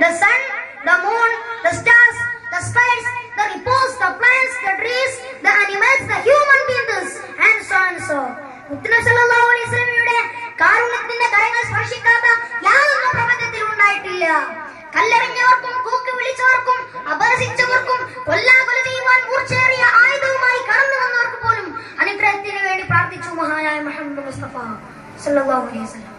the sun, the moon, the stars, the skies, the reports, the plants, the trees, the animals, the human beings, and so and so. മുത്തനബി സല്ലല്ലാഹു അലൈഹി വസല്ലമയുടെ കാരുണ്യത്തിന്റെ കരങ്ങൾ സ്പർശിക്കാത്ത യാതൊന്നും പ്രപഞ്ചത്തിൽ ഉണ്ടായിട്ടില്ല. കല്ലെറിഞ്ഞവർക്കും കൂക്കി വിളിച്ചവർക്കും അപഹസിച്ചവർക്കും കൊല്ലാകൊല ചെയ്യുവാൻ മൂർച്ചയേറിയ ആയുധവുമായി കടന്നു വന്നവർക്ക് പോലും അനുഗ്രഹത്തിന് വേണ്ടി പ്രാർത്ഥിച്ചു മഹാനായ മുഹമ്മദ് മുസ്തഫ സല്ലല്ലാഹു അലൈഹി വസല്ലം.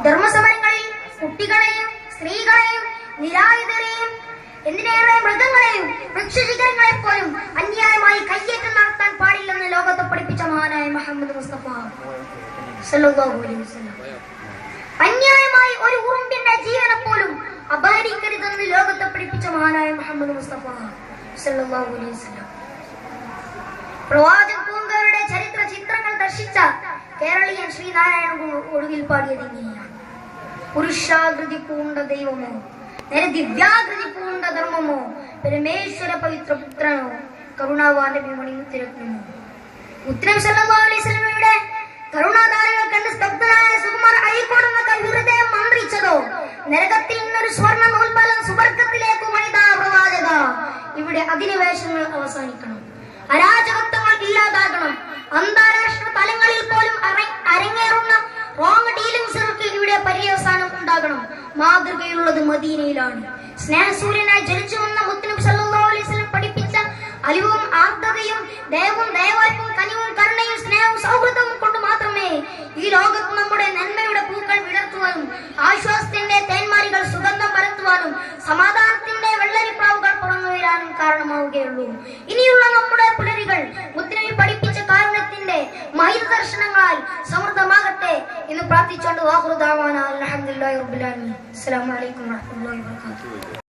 ധർമ്മസമരങ്ങളിൽ കുട്ടികളെയും സ്ത്രീകളെയും നിരായുധരെയും എന്തിനേറെ മൃഗങ്ങളെയും വൃക്ഷശിഖരങ്ങളെ പോലും അന്യായമായി കയ്യേറ്റം നടത്താൻ പാടില്ലെന്ന് ലോകത്തെ പഠിപ്പിച്ച മഹാനായ മുഹമ്മദ് മുസ്തഫ സല്ലല്ലാഹു അലൈഹി വസല്ലം. അന്യായമായി ഒരു ഉറുമ്പിന്റെ ജീവനെ പോലും അപഹരിക്കരുതെന്ന് ലോകത്തെ പഠിപ്പിച്ച മഹാനായ മുഹമ്മദ് മുസ്തഫ സല്ലല്ലാഹു അലൈഹി വസല്ലം. പ്രവാചക പൂങ്കവരുടെ ചരിത്ര ചിത്രങ്ങൾ ദർശിച്ച കേരളീയൻ ശ്രീനാരായണ ഒടുവിൽ പാടിയത് ഇങ്ങനെയാണ്: പുരുഷാകൃതി പൂണ്ട ദൈവമോ, നേരെ ദിവ്യാകൃതി പൂണ്ട ധർമ്മമോ, പരമേശ്വര പവിത്ര പുത്രനോ, കരുണാവാന്റെ വിമണി തിരക്കുന്നു. മുത്തനബി സല്ലല്ലാഹു അലൈഹി വസല്ലമയുടെ കരുണാധാരകൾ കണ്ട് സ്തബ്ധനായ സുകുമാർ അഴീക്കോട് ഹൃദയം മന്ത്രിച്ചതോ, നരകത്തിൽ നിന്നൊരു സ്വർണ്ണ നൂൽപാലം സുബർക്കത്തിലേക്ക് മണിതാ പ്രവാചക. ഇവിടെ അധിനിവേശങ്ങൾ അവസാനിക്കണം, അരാജകത്വങ്ങൾ ഇല്ലാതാകണം, അന്താരാഷ്ട്ര തലങ്ങളിൽ പോലും അരങ്ങേറുന്ന റോങ് ഡീലിംഗ്സുകൾക്ക് ഇവിടെ പര്യവസാനം ഉണ്ടാകണം. മാതൃകയുള്ളത് മദീനയിലാണ്. സ്നേഹസൂര്യനായി ജനിച്ചു വന്ന മുത്തനബി സല്ലല്ലാഹു അലൈഹി വസല്ലം പഠിപ്പിച്ച അലിവും ആർദ്രതയും ദയവും ദയവായ്പും കനിവും കരുണയും സ്നേഹവും സൗഹൃദവും കൊണ്ട് മാത്രമേ ഈ ലോകത്ത് നമ്മുടെ നന്മയുടെ പൂക്കൾ വിടർത്തുവാനും ആശ്വാസത്തിന്റെ തേന്മാരികൾ സുഗന്ധം പരത്തുവാനും സമാധാനത്തിന്റെ വെള്ളരിപ്രാവുകൾ പുറന്നു വരാനും കാരണമാവുകയുള്ളൂ. ഇനിയുള്ള നമ്മുടെ പുലരികൾ മുത്തനബി പഠിപ്പിച്ച കാരുണ്യത്തിന്റെ മഹിത ദർശനങ്ങളാൽ സമൃദ്ധമാകട്ടെ എന്ന് പ്രാർത്ഥിച്ചുകൊണ്ട് വാഹുദാവാന അൽഹംദുലില്ലാഹി റബ്ബിൽ ആലമീൻ. അസ്സലാമു അലൈക്കും വറഹ്മത്തുള്ളാഹി വബറകാതുഹു.